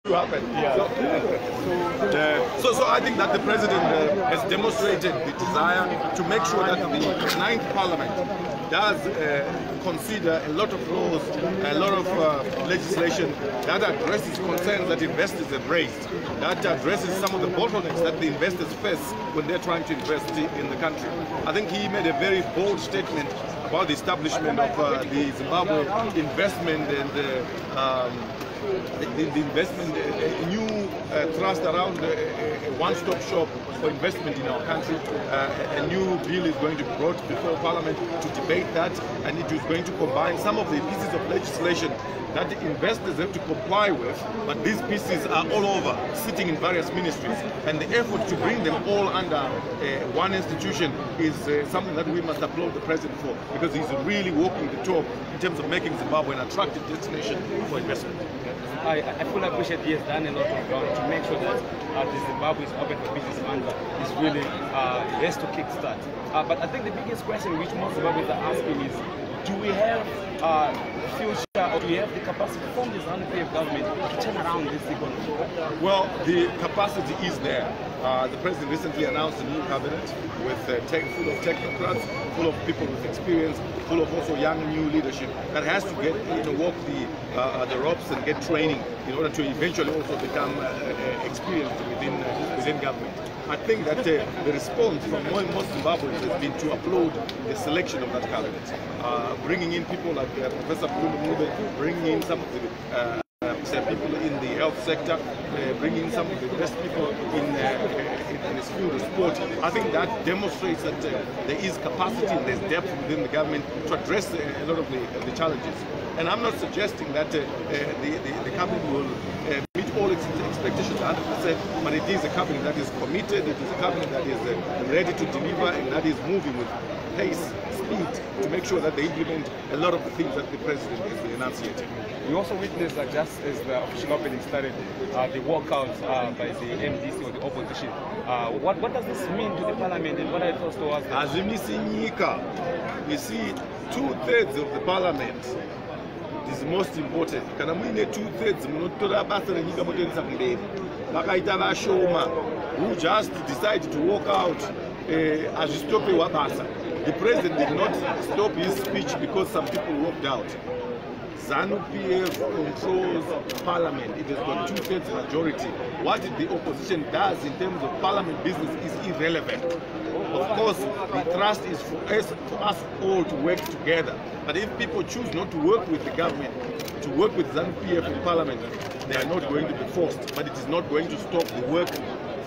to happen. So I think that the president has demonstrated the desire to make sure that the ninth parliament does consider a lot of laws, a lot of legislation that addresses concerns that investors have raised, that addresses some of the bottlenecks that the investors face when they're trying to invest in the country. I think he made a very bold statement about the establishment of the Zimbabwe investment and the investment, a new trust around a one-stop shop for investment in our country. A new bill is going to be brought before Parliament to debate that, and it is going to combine some of the pieces of legislation that the investors have to comply with, but these pieces are all over, sitting in various ministries, and the effort to bring them all under one institution is something that we must applaud the president for, because he's really walking the talk in terms of making Zimbabwe an attractive destination for investment. I fully appreciate he has done a lot of ground to make sure that the Zimbabwe is open for business fund is really has to kickstart. But I think the biggest question which most Zimbabweans are asking is, do we have future, or do we have the capacity from the ZANU-PF government to turn around this economy? Well, the capacity is there. The president recently announced a new cabinet with full of technocrats, full of people with experience, full of also young new leadership that has to get walk the ropes and get training in order to eventually also become experienced within government. I think that the response from most Zimbabweans has been to applaud the selection of that cabinet, bringing in people like Professor Mube, bringing in some of the people in the health sector, bringing some of the best people in the field of sport. I think that demonstrates that there is capacity and there's depth within the government to address a lot of the challenges. And I'm not suggesting that the cabinet will meet all its expectations 100%, but it is a cabinet that is committed, it is a cabinet that is ready to deliver, and that is moving with pace, speed, to make sure that they implement a lot of the things that the president has been enunciating. We also witnessed that just as the official opening started, the walkout by the MDC or the opposition. What does this mean to the parliament, and what are your thoughts towards that? As we see 2/3 of the parliament is most important. Kana muine 2/3 munotora basa renyika motoendesa kumberi. Vakaita vashoma who just decided to walk out azvistope wabasa. The president did not stop his speech because some people walked out. ZANU-PF controls parliament. It has got 2/3 majority. What the opposition does in terms of parliament business is irrelevant. Of course, the trust is for us all to work together. But if people choose not to work with the government, to work with ZANU-PF in parliament, they are not going to be forced. But it is not going to stop the work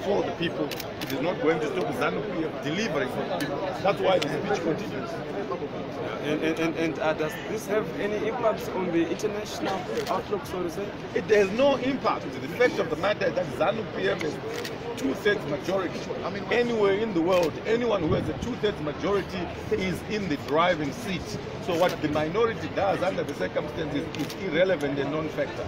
for the people. It is not going to stop the ZANU-PF delivering for the people. That's why the speech continues. And does this have any impact on the international outlook, so to say? It has no impact. The fact of the matter is that ZANU-PF is 2/3 majority. I mean, anywhere in the world, anyone who has a 2/3 majority is in the driving seat. So what the minority does under the circumstances is irrelevant and non-factor.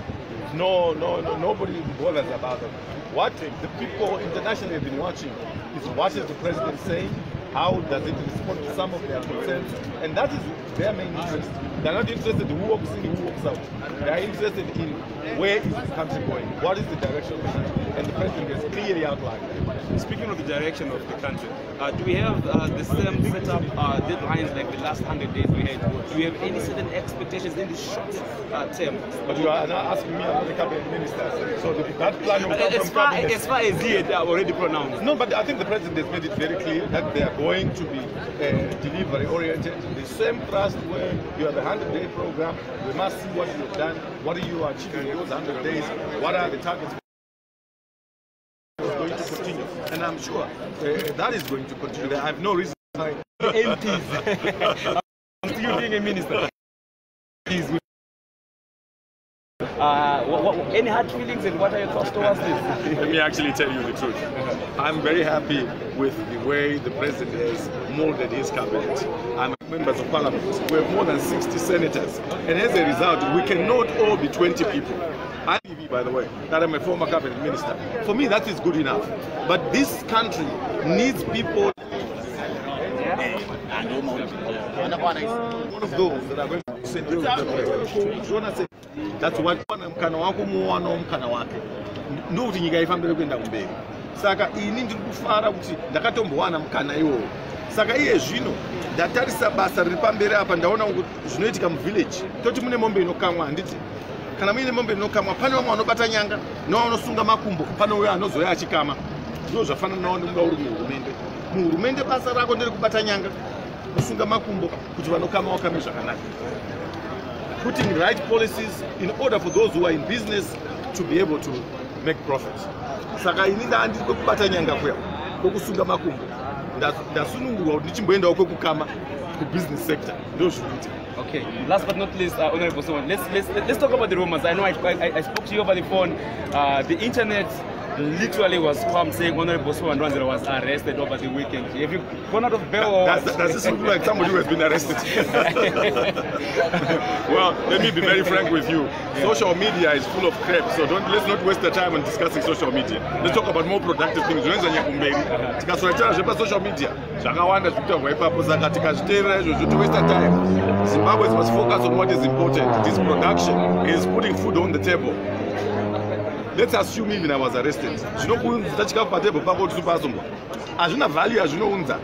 Nobody bothers about it. What the people internationally have been watching is what is the president saying, how does it respond to some of their concerns, and that is their main interest. They are not interested in who walks in, who walks out. They are interested in where is the country going, what is the direction of the country, and the president has clearly outlined that. Speaking of the direction of the country, do we have the same setup deadlines like the last 100 days we had? Do we have any certain expectations in the short term? But you are now asking me about the cabinet ministers, so that plan will come from cabinet. As far as he had already pronounced. No, but I think the president has made it very clear that they are going to be delivery oriented. The same trust where you have a 100-day program, we must see what you've done, what are you achieving in those 100 days, what are the targets going to continue. And I'm sure that is going to continue. I have no reason why. MPs. You being a minister. Any hard feelings, and what are your thoughts towards this? Let me actually tell you the truth. I'm very happy with the way the president has molded his cabinet. I'm members of parliament. We have more than 60 senators, and as a result, we cannot all be 20 people. I, by the way, that I'm a former cabinet minister. For me, that is good enough. But this country needs people. One of those that are going to say, That's what mkana wako muwana mkana wake. Ndokuti nyika ifambire kuenda kumberi. Saka ini ndiri kufara kuti ndakatombowana mkana iwo. Saka iye zvino ndatarisa basa riri pamberi apa ndaona zvinoitika muvillage. Toti mune mombe inokamwa handiti. Kana muine mombe inokamwa pane vamwe vanobata nyanga nevanosunga makumbo pane uyo anozoya achikama. Ndizvo zvafanana nawo nemuda uri muhurumende. Muhurumende basa rako ndere kubata nyanga kusunga makumbo kuti vanokama wakame zvakanaka. Putting right policies in order for those who are in business to be able to make profits. Saka ini ndandiri kubata nyanga kuya kokusunga makumbo ndasunungurwa kuti ndichimboendawo kwekukama business sector ndo zvinoita. Okay, last but not least, Honorable Someone, let's talk about the rumors. I know I spoke to you over the phone. The internet literally was saying Honorable Supa Mandiwanzira was arrested over the weekend. Have you gone out of bail? Does this look like somebody who has been arrested? Well, let me be very frank with you. Social media is full of crap, so let's not waste the time on discussing social media. Let's talk about more productive things. Tikasoita social media, zvakawanda zvikuitwa ipapo saka tikazviteerera izvozvo to waste time. Zimbabwe must focus on what is important. This production is putting food on the table. Let's assume even I was arrested. Zvinokuunza chikafu patable pako kuti supasomba. Hazvina value hazvinounza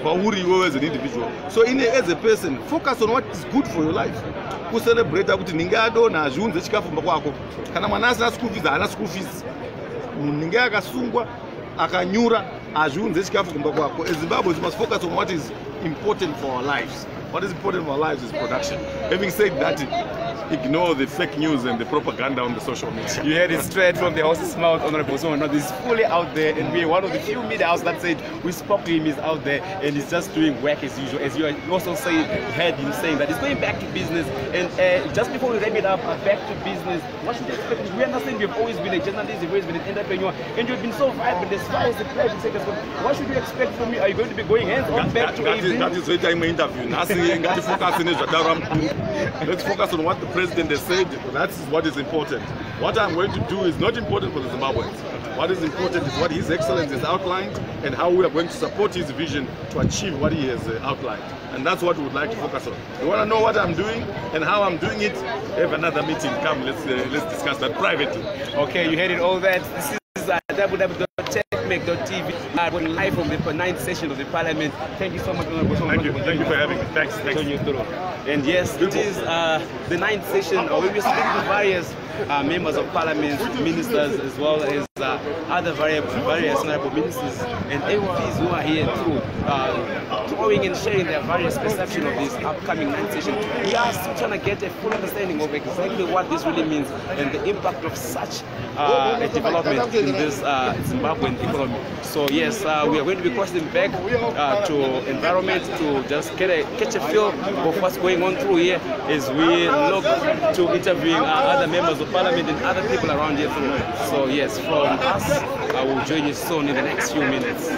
pauri iwewe as an individual. So as a person, focus on what is good for your life. Kucelebrate kuti ninge adona hazviunze chikafu kwako. Kana mwana asina school fees haana school fees. Ninge akasungwa akanyura hazviunze chikafu kwako. As Zimbabweans must focus on what is important for our lives. What is important for our lives is production. Having said that, ignore the fake news and the propaganda on the social media. You heard it straight from the horse's mouth, Honorable Someone. Now, this is fully out there, and we're one of the few media houses that said we spoke to him. He's out there, and he's just doing work as usual. As you also heard him saying that he's going back to business. And just before we wrap it up, back to business. What should you expect? We understand you've always been a journalist, you've always been an entrepreneur, and you've been so vibrant as far as the private sector is concerned. What should you expect from me? Are you going to be going hands-on back to AV? That is the time interview. Let's focus on what the president has said. That's what is important. What I'm going to do is not important for the Zimbabweans. What is important is what His Excellency has outlined and how we are going to support his vision to achieve what he has outlined. And that's what we would like to focus on. You want to know what I'm doing and how I'm doing it? Have another meeting. Come, let's discuss that privately. Okay, you heard it all that. This is www.techmake.tv. We're live from the 9th session of the Parliament. Thank you so much. Thank you for having me. Thanks. And yes, it is the 9th session. We'll be speaking to various members of Parliament, ministers, as well as other various honorable ministers and MPs who are here too, throwing and sharing their various perceptions of this upcoming 9th session. We are still trying to get a full understanding of exactly what this really means and the impact of such a development in this Zimbabwean economy. So yes, we are going to be crossing back to environment to just catch a feel of what's going on through here as we look to interviewing other members of Parliament and other people around here through. So yes, from us, I will join you soon in the next few minutes.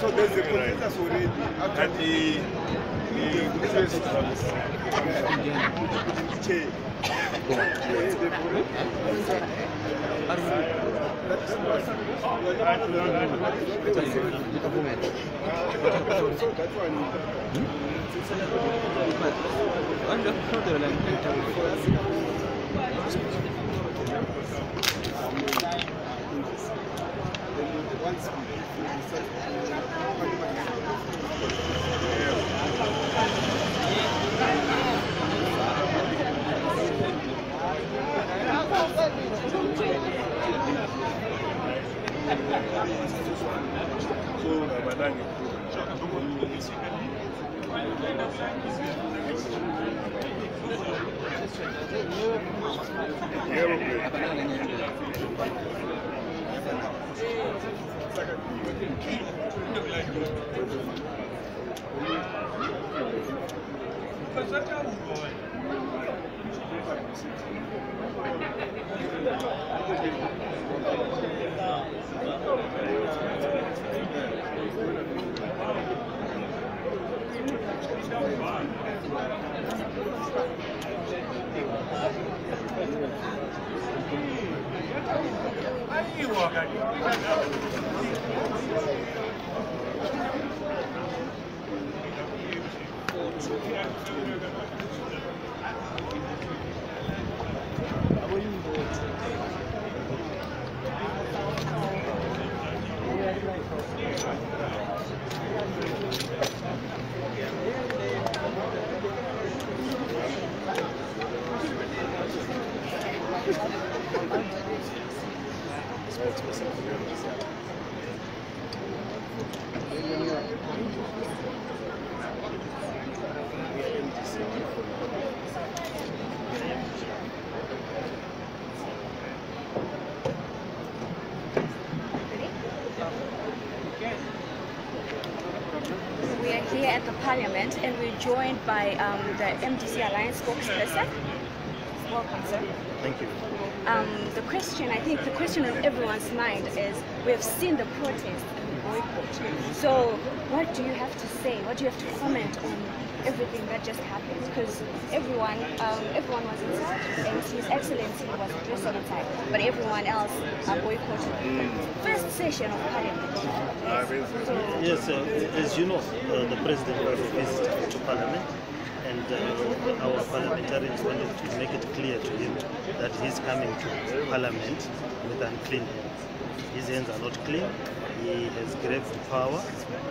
So there's a consensus already after the We are here at the Parliament and we're joined by the MDC Alliance spokesperson. Welcome, sir. Thank you. The question on everyone's mind is, we have seen the protest and the boycott. So what do you have to say? What do you have to comment on everything that just happened? Because everyone was inside and His Excellency was addressing inside, but everyone else boycotted the first session of Parliament. Yes, as you know, the President was a visitor to Parliament, and our parliamentarians wanted to make it clear to him that he's coming to Parliament with unclean hands. His hands are not clean. He has grabbed power.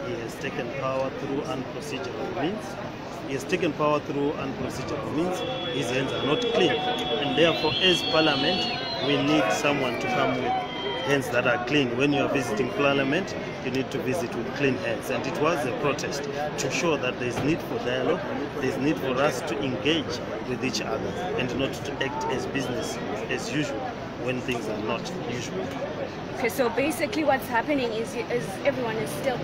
He has taken power through unprocedural means. His hands are not clean. And therefore, as Parliament, we need someone to come with hands that are clean. When you are visiting Parliament, you need to visit with clean hands. And it was a protest to show that there is need for dialogue, there is need for us to engage with each other and not to act as business as usual when things are not usual. Okay, so basically what's happening is everyone is still,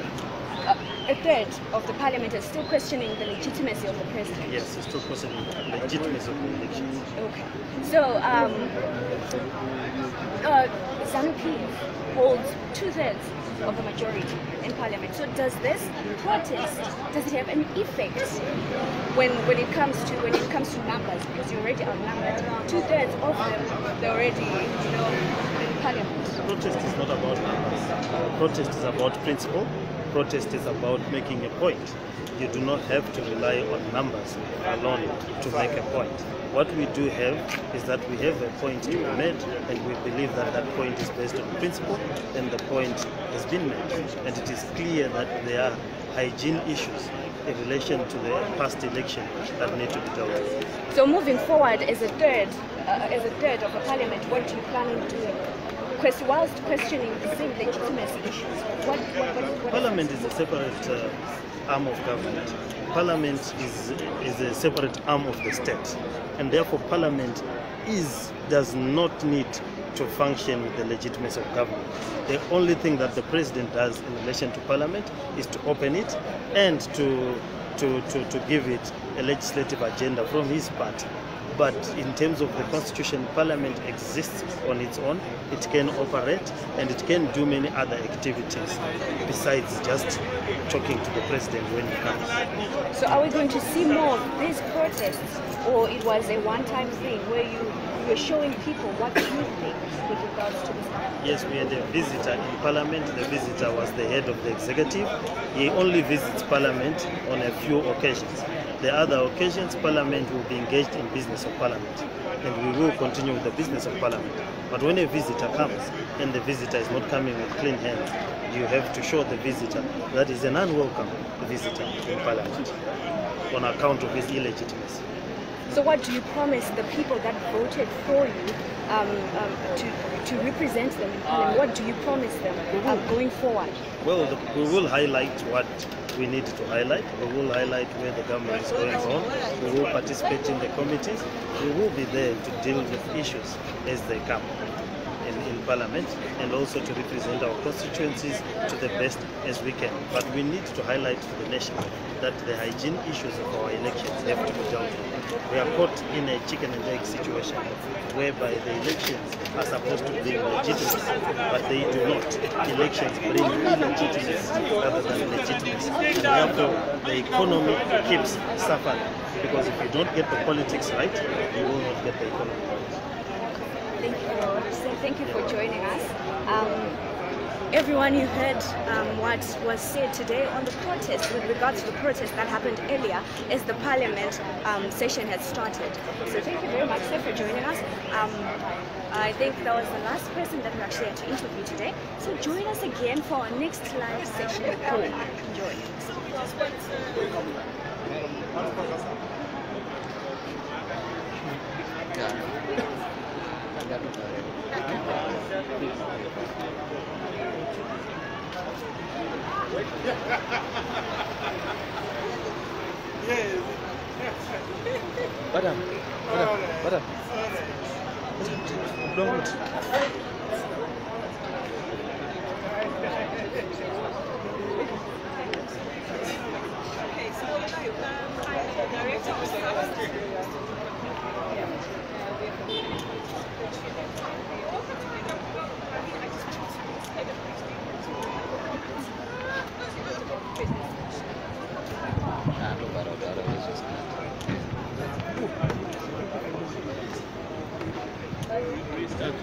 a third of the Parliament is still questioning the legitimacy of the President. Yes, it's still questioning the legitimacy of the elections. Okay, so ZANU-PF holds 2/3 of the majority in Parliament. So does this protest, does it have any effect when it comes to numbers? Because you're already outnumbered. 2/3 of them, they're already in Parliament. Protest is not about numbers. Protest is about principle. Protest is about making a point. You do not have to rely on numbers alone to make a point. What we do have is that we have a point to be made, and we believe that that point is based on principle, and the point has been made. And it is clear that there are hygiene issues in relation to the past election that need to be dealt with. So moving forward, as a third of the Parliament, what do you plan on doing? whilst questioning the same legitimacy issues. What Parliament is a separate arm of government. Parliament is a separate arm of the state, and therefore Parliament does not need to function with the legitimacy of government. The only thing that the President does in relation to Parliament is to open it and to give it a legislative agenda from his part. But in terms of the Constitution, Parliament exists on its own. It can operate and it can do many other activities besides just talking to the President when he comes. So are we going to see more of these protests, or it was a one-time thing where you were showing people what you think with regards to this? Yes, we had a visitor in Parliament. The visitor was the head of the executive. He only visits Parliament on a few occasions. The other occasions, Parliament will be engaged in business of Parliament, and we will continue with the business of Parliament. But when a visitor comes, and the visitor is not coming with clean hands, you have to show the visitor that is an unwelcome visitor in Parliament on account of his illegitimacy. So what do you promise the people that voted for you to represent them in Parliament? What do you promise them going forward? Well, we will highlight what we need to highlight. We will highlight where the government is going wrong. We will participate in the committees. We will be there to deal with issues as they come in Parliament, and also to represent our constituencies to the best as we can. But we need to highlight to the nation that the hygiene issues of our elections have to be dealt with. We are caught in a chicken and egg situation whereby the elections are supposed to be legitimate, but they do not. Elections bring illegitimacy rather than legitimacy. And therefore, the economy keeps suffering, because if you don't get the politics right, you will not get the economy right. Thank you for joining us. Everyone, you heard what was said today on the protest with regards to the protest that happened earlier as the Parliament session had started. So thank you very much, sir, for joining us. I think that was the last person that we actually had to interview today. So join us again for our next live session. Enjoy. Madam. Don't.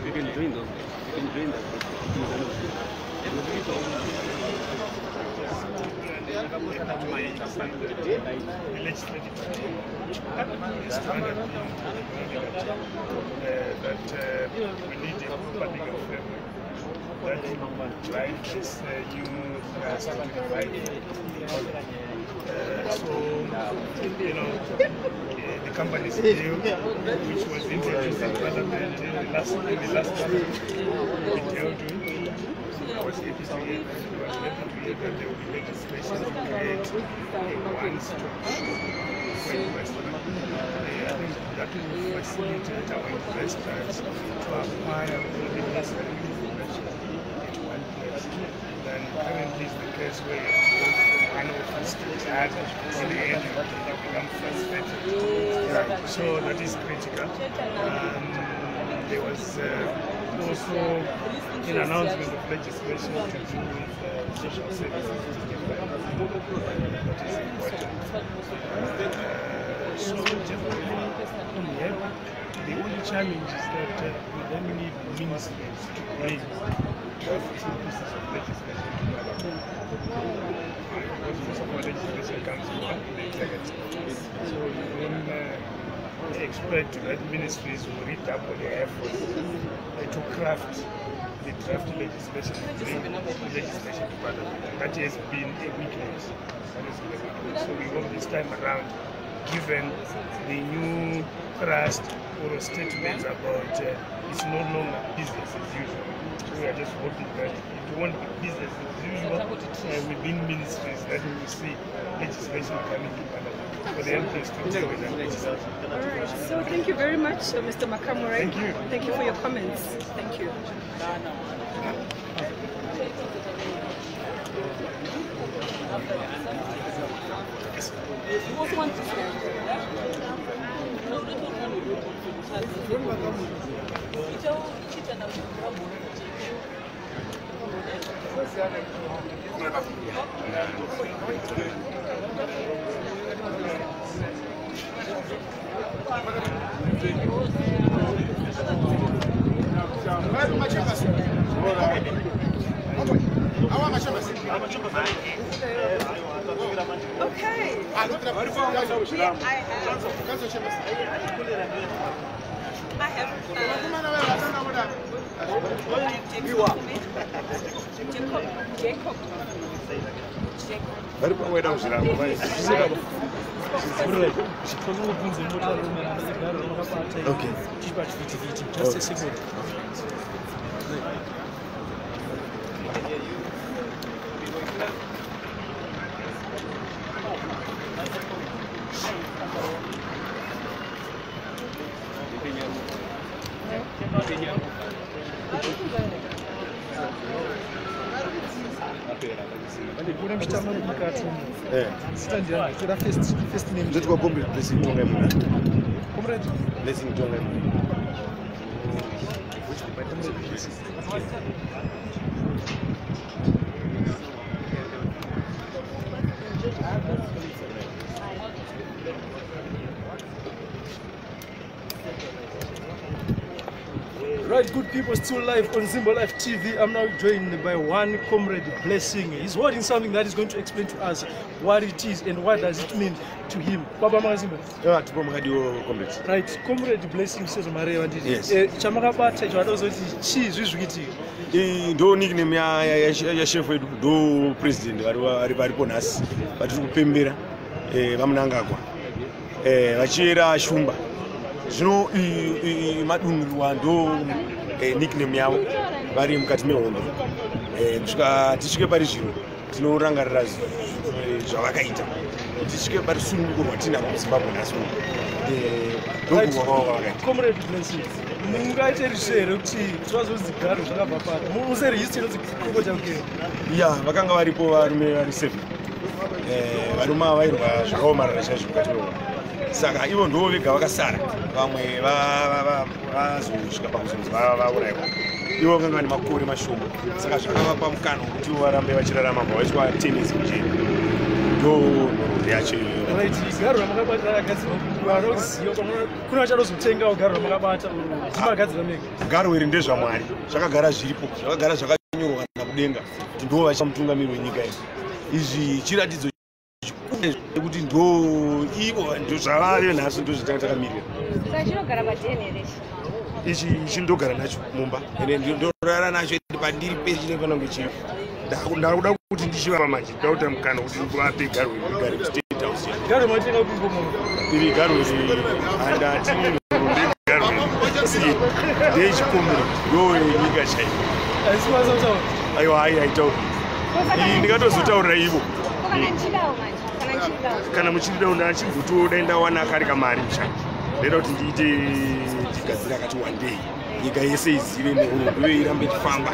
We can join those. We can join that. That we need a proper legal framework that drives this new trust to divide. The company's bill, which was introduced in Parliament in the last Parliament, we dealt with. I was happy to hear that there will be legislation to create a one-stop shop for investment. I think that will facilitate our investors to acquire all the necessary information at one place. Then currently is the case where you have to go from one office to the other. In the end, you become frustrated. So that is critical. There was also an announcement of legislation to do with social services. That is important. So definitely, the only challenge is that we then need ministries to bring pieces of legislation to because most of our legislation comes from the executive. So we don't expect that ministries will redouble their efforts to craft the draft legislation and bring the legislation to Parliament. That has been a weakness. So we hope this time around, given the new thrust or statements about it's no longer business as usual, So we are just hoping that if you want business as usual within ministries, that we will see legislation coming in for the MPs to deal with that legislation. All right. So thank you very much, Mr. Makamure. Thank you. Thank you for your comments. Thank you. Okay. I Okay. Just a second. Right, good people, still live on Zimbo Live TV. I'm now joined by one comrade, Blessing. He's holding something that is going to explain to us what it is and what does it mean to him. Baba Mazimbo. Right, comrade Blessing says Maria. Yes. Chamakabata chwadozoti chizvizviti. Ndo nickname ya chef wedu ndo president varipo nhasi vatiri kupembera vamunangagwa vachiera shumba zvino madunhurwa ndo nickname yavo vari mukati mehondo kusvika tisvike pari zvino tinorangarira zvavakaita tisvike pari sununguko rwatinaro muzimbabwe nhasi Comrade Blessing, mungaite rishere kuti twazozigaro zvakabva pari muserihisi inozikokota kugera ya vakanga varipo varume vari 7 varume avairwa zvakaomarara chaizvo mukati mehondo saka ivo ndo vega vakasara vamwe vazosvika pakuzonzi vaurayiwa ivo vakanga vane makore mashoma saka zvakavapa mukana wekuti varambe vachirarama vaitwa tennis kuchena ndo nhoroondo yacho garo ramakabata rakagadzirwa vanoziva kuna vacharozotengawo garo ramakabata timagadzira mega garo iri ndezvamwari zvakagara zviripo zvakagara zvakanyorwa kana kudenga kuti ndo vachamutungamiri wenyika iyi izvi chiratidzo kuti ndo ivo ndo zvavayo nhasi ndo zvitanga takamirira ichi ndogara nacho mumba ende ndorara nacho pandiri pese chinofana kunge chiri ndakuda kuti ndichivapa manje ndauta mukana kuti ndivape garo igare state house garo matenga kupingo munhu iri garo iri handati garo ndechikombero ndo nyika chaiyo aisimasautaura aiwa ai aitaura ndingatozotaurira ivo kana muchirida unda achimbotoda ndawana kari kamari mshaka ndeda kuti ndiite tigadzira akati one day nyika yese izive nhoroondo irambe ichifamba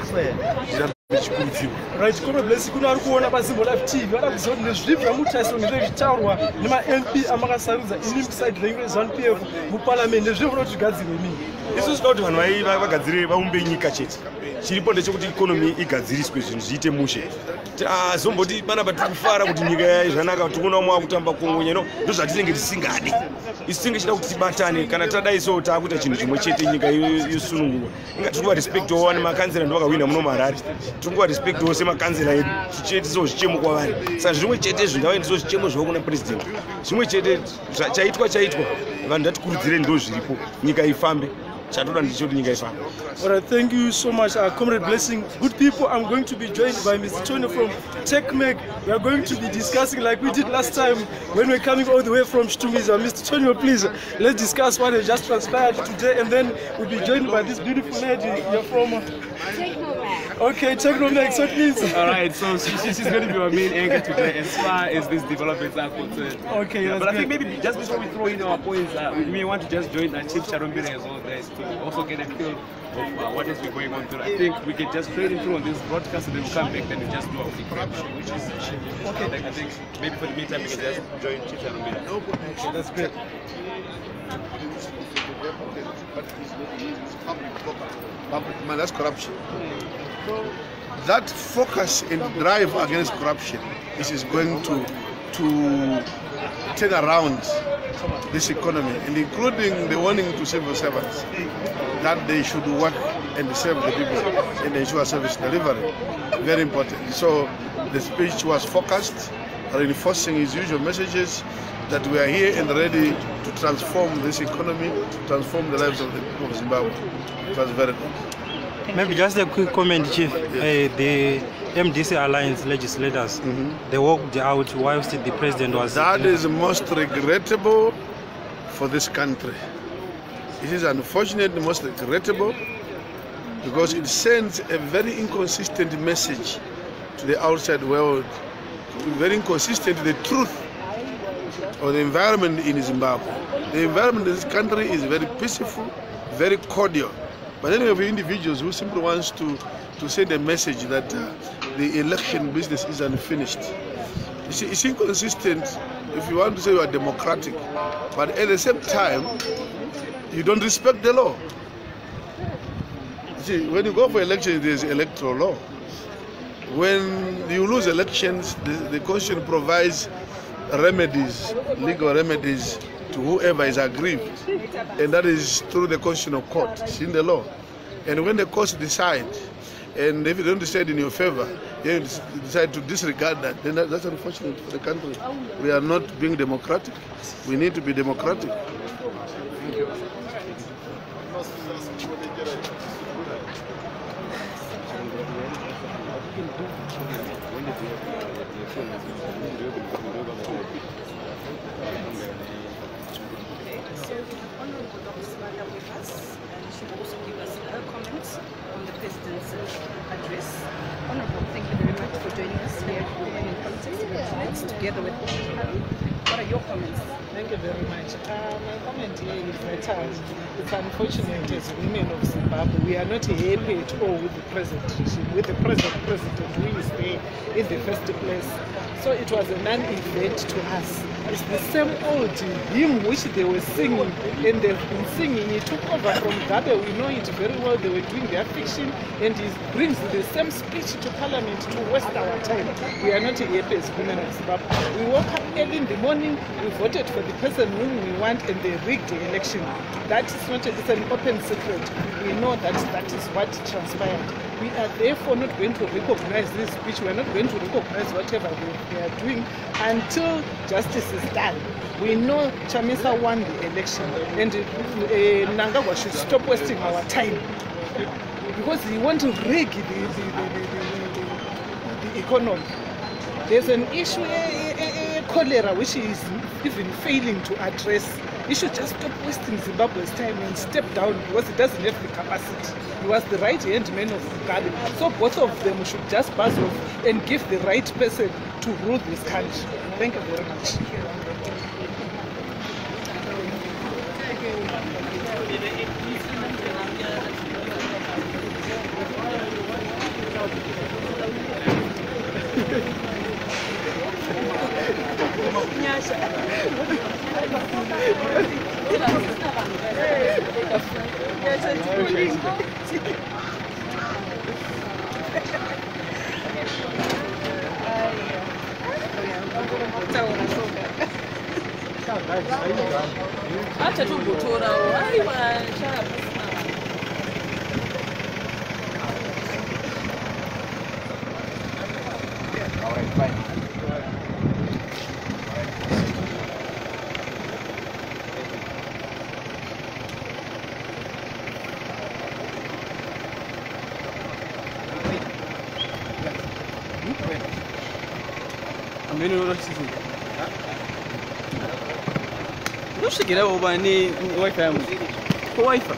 irambe ichikurudzirwa. Right, Comrade Blessing kuno ari kuona paZimbo Live TV vada kuziva kuti nezvipi zvamutarisiro nezvinenge zvichitaurwa nema-MP amakasarudza inimi side renyu reZANU-PF muparliament nezvipi kuti zvigadzirwe mini isu zvida kuti vanhu vagadzire vaumbe nyika chete chiripo ndechekuti ikonomi igadziriswe zvinhu zviite mushe azomboti panapa tiri kufara kuti nyika yayo zvanaka tikuona umwe akutamba kongonya no ndozvatinenge tisingade isu tinenge chida kuti tibatane kana tadai so taakuita chinhu chimwe chete nyika yosunungurwa inga tiri kuva respectwo wane makanzera ndo vakawina muno marari tiri kuva respectwo semakanzera edu tichiitisawo zvichemo kwavari saka zvimwe chete zvindavaendisawo zvichemo zvavo kuna president zvimwe chete chaitwa vanhu ndatikurudzire ndo zviripo nyika ifambe. Alright, thank you so much, Comrade Blessing. Good people, I'm going to be joined by Mr. Tony from TechMeg. We are going to be discussing like we did last time when we were coming all the way from Shtungiza. Mr. Tony, please, let's discuss what has just transpired today, and then we'll be joined by this beautiful lady. You're from? TechMeg. Okay, Techno next, what means? All right, so she's going to be our main anchor today as far as these developments are concerned. Okay, yeah, that's but I good. think maybe just before we throw in our points, we may want to just join Chief Charumbire as well there to also get a feel of what has been going on today. I think we can just play it through on this broadcast and then we'll come back and we'll just do our recap, which is okay. I think maybe for the meantime we can just join Chief Charumbire. Okay, that's great. Public money, that's corruption. That focus and drive against corruption is going to turn around this economy, and including the warning to civil servants that they should work and serve the people and ensure service delivery. Very important. So the speech was focused, reinforcing his usual messages that we are here and ready to transform this economy, to transform the lives of the people of Zimbabwe. It was very good. Maybe just a quick comment, Chief. The MDC Alliance legislators, they walked out whilst the president was... That is most regrettable for this country. It is unfortunate, most regrettable, because it sends a very inconsistent message to the outside world, very inconsistent to the truth of the environment in Zimbabwe. The environment in this country is very peaceful, very cordial. But then we have individuals who simply wants to send a message that the election business is unfinished. You see, it's inconsistent if you want to say you are democratic, but at the same time, you don't respect the law. You see, when you go for elections, there's electoral law. When you lose elections, the Constitution provides remedies, legal remedies, to whoever is aggrieved, and that is through the constitutional court. It's in the law. And when the courts decide, and if you don't decide in your favor, you decide to disregard that, then that's unfortunate for the country. We are not being democratic. We need to be democratic. Thank you. So the Honourable Dr. Smata with us, and she will also give us her comments on the President's address. Honourable, thank you very much for joining us here at Women in Politics Movements, together with Harry. What are your comments? Thank you very much. My comment here is that it's unfortunate as women of Zimbabwe, we are not happy at all with the present regime, with the present president who is there in the first place. So it was a non-event to us. It's the same old hymn which they were singing, and they've been singing. He took over from Gabe, we know it very well. They were doing their fiction, and he brings the same speech to Parliament to waste our time. We are not happy as women of Zimbabwe. We woke up early in the morning, we voted for the person whom we want, and they rigged the election. That is not, it's an open secret. We know that that is what transpired. We are therefore not going to recognize this speech. We are not going to recognize whatever they are doing until justice is done. We know Chamisa won the election, and Nangagwa should stop wasting our time, because he wants to rig the economy. There's an issue, cholera, which he is even failing to address. He should just stop wasting Zimbabwe's time and step down, because he doesn't have the capacity. He was the right-hand man of Mugabe. So both of them should just buzz off and give the right person to rule this country. Thank you very much. Acha tu kutora aiwa shaka. All right, fine. Kusvikira ubani wifi yangu kwa wifi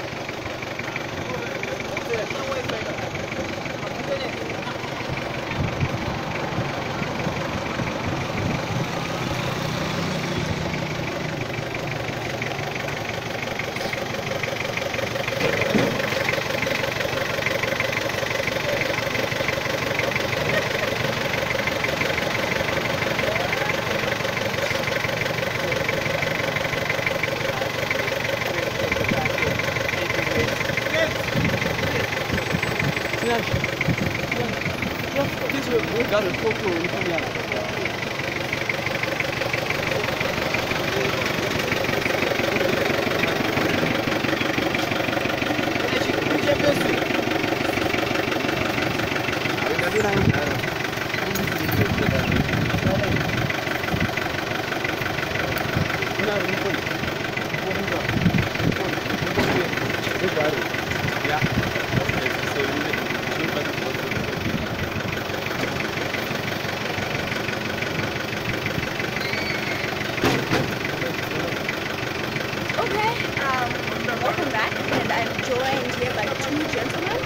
Welcome back, and I'm joined here by two gentlemen.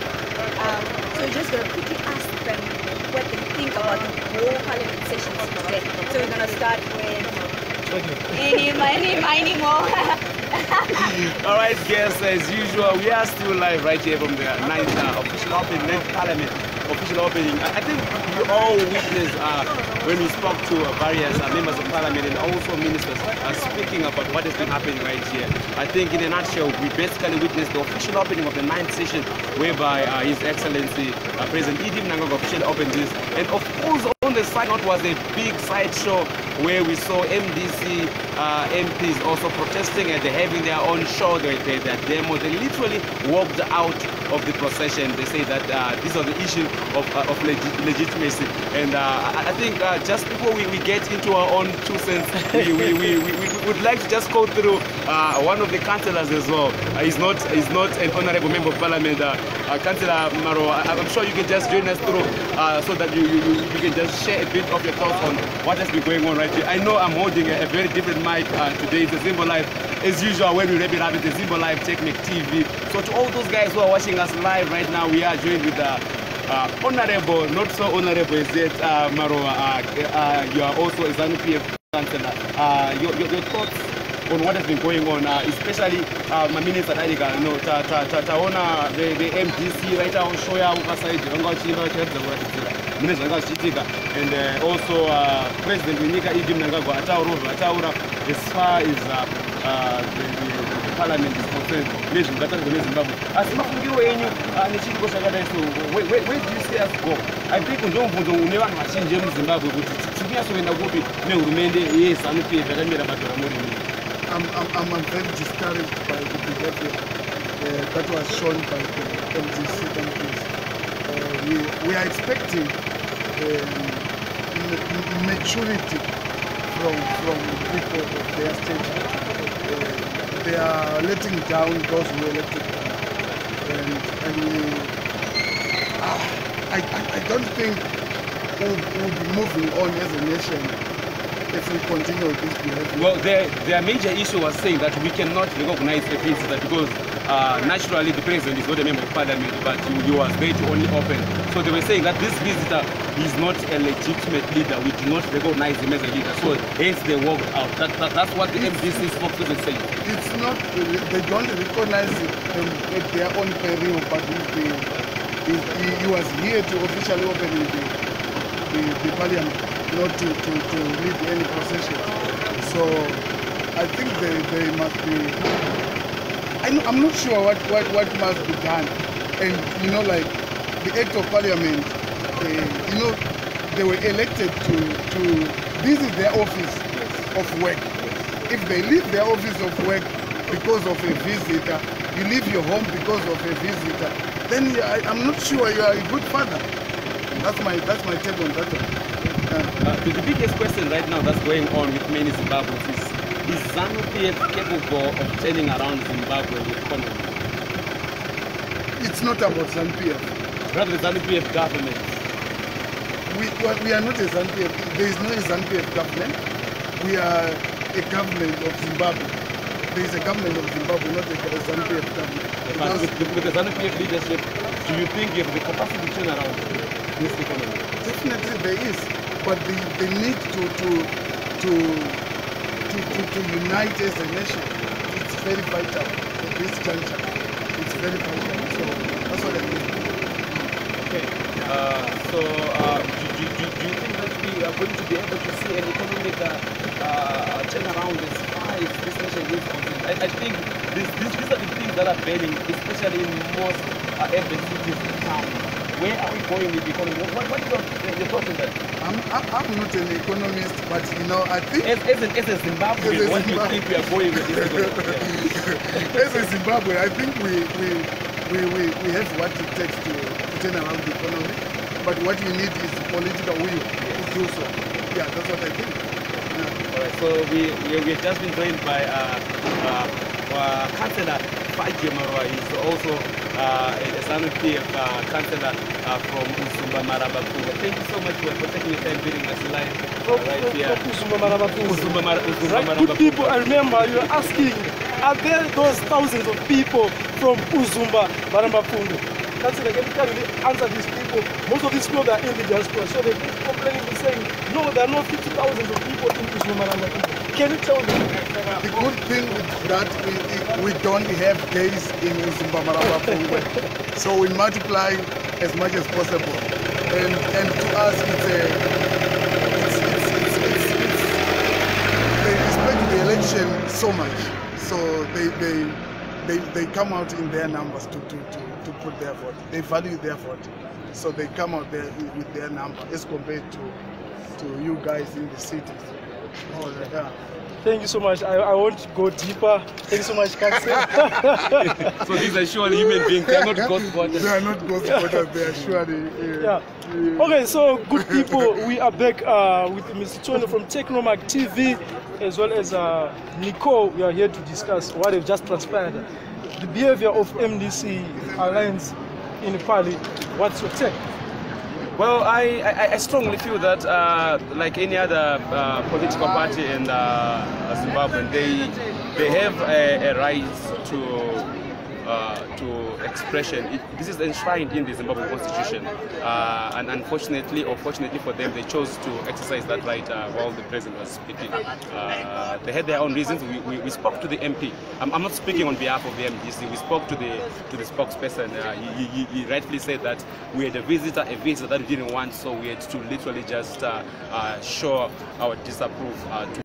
So we're just going to quickly ask them what they think about the whole parliament session today. So we're going to start with any more. All right, guests, as usual, we are still live right here from the 9th official opening, Parliament official opening. I think you all witnessed when we spoke to various members of Parliament and also ministers speaking about what has been happening right here. I think in a nutshell, we basically witnessed the official opening of the 9th session, whereby His Excellency President Edie Mnangagwa officially opened this. And of course, on the side note was a big sideshow where we saw MDC MPs also protesting and having their own show, their demo. They literally walked out of the procession. They say that these are the issue of legitimacy. And I think just before we get into our own 2 cents, we would like to just go through one of the councillors as well. He's not an honourable member of Parliament. Councillor Maro, I'm sure you can just join us through so that you can just share a bit of your thoughts on what has been going on right here. I know I'm holding a very different mic today. It's a Zimbo Live. As usual, when we wrap it up, it's a Zimbo Live Technic TV. So to all those guys who are watching us live right now, we are joined with honourable, not so honourable as yet, Maro. You are also a ZANU-PF councillor. Your thoughts on what has been going on, especially my minister Aika, you know, taona the MDC right now show ya ukaside and also President Winika Edie Mnangagwa ataura as far as the Parliament is concerned. Where do you see us go? I think we don't never machine in Zimbabwe, but to be as we go be no remainder yes and pay I'm very discouraged by the behavior that was shown by the MDC MPs. We are expecting maturity from people of their stage. They are letting down those who elected them. I don't think we'll be moving on as a nation if we continue with this behavior. Well, their major issue was saying that we cannot recognize a visitor because naturally the president is not a member of Parliament, but he was there to only open. So they were saying that this visitor is not a legitimate leader. We do not recognize him as a leader. So hence they walked out. That's what the MDC spokesperson is saying. It's not, they don't recognize him at their own peril, but he was here to officially open the Parliament, not to lead any procession. So I think they must be. I'm not sure what must be done. And you know, like the Act of Parliament, you know, they were elected to. This is their office of work. If they leave their office of work because of a visitor, you leave your home because of a visitor, then I'm not sure you are a good father. That's my take on that one. The biggest question right now that's going on with many Zimbabweans is ZANU-PF capable of turning around Zimbabwe economy? It's not about ZANU-PF. Rather the ZANU-PF government. We are not a ZANU-PF. There is no ZANU-PF government. We are a government of Zimbabwe. There is a government of Zimbabwe, not a ZANU-PF government. With the ZANU-PF leadership, do you think you have the capacity to turn around this economy? Definitely there is, but they need to unite as a nation. It's very vital at this juncture. It's very vital. So that's what I mean. Okay. So do you think that we are going to be able to see an economic turnaround as far as this nation is concerned? I think these are the things that are failing, especially in most urban cities and towns. Where are we going with the economy? What is your thoughts on that? I'm not an economist, but you know, I think as a Zimbabwean, what do you think we are going with this economy? As a Zimbabwe, I think we have what it takes to turn around the economy, but what we need is political will to do so. Yeah, that's what I think. Yeah. All right, so we have just been joined by Councillor Fajimarwa. He's also a ZANU-PF councillor from Supa Mandiwanzira. Thank you so much for taking the time being us live right here. Supa Mandiwanzira. Right, good people, I remember you were asking, are there those thousands of people from Supa Mandiwanzira? Councillor, can you really answer these people? Most of these people are in the diaspora, so they keep complaining and saying, no, there are not 50,000 of people in Supa Mandiwanzira. Can you tell them? The good thing with that we don't have days in Supa Mandiwanzira, so we multiply as much as possible. And to us, they respect the election so much, so they come out in their numbers to put their vote. They value their vote, so they come out there with their number as compared to you guys in the cities. Oh, yeah. Thank you so much. I won't go deeper. Thank you so much, Councillor. So these are surely human beings. They are not ghost voters. They are not ghost voters. They are surely. Yeah. Okay, so good people, we are back with Mr. Tony from Technomark TV, as well as Nicole. We are here to discuss what has just transpired. The behavior of MDC Alliance in Pali. What's your take? Well, I strongly feel that, like any other political party in Zimbabwe, they have a right to expression. This is enshrined in the Zimbabwe Constitution, and unfortunately or fortunately for them, they chose to exercise that right while the president was speaking. They had their own reasons. We spoke to the MP. I'm not speaking on behalf of the MDC. We spoke to the spokesperson. He rightfully said that we had a visitor that we didn't want, so we had to literally just show our disapproval to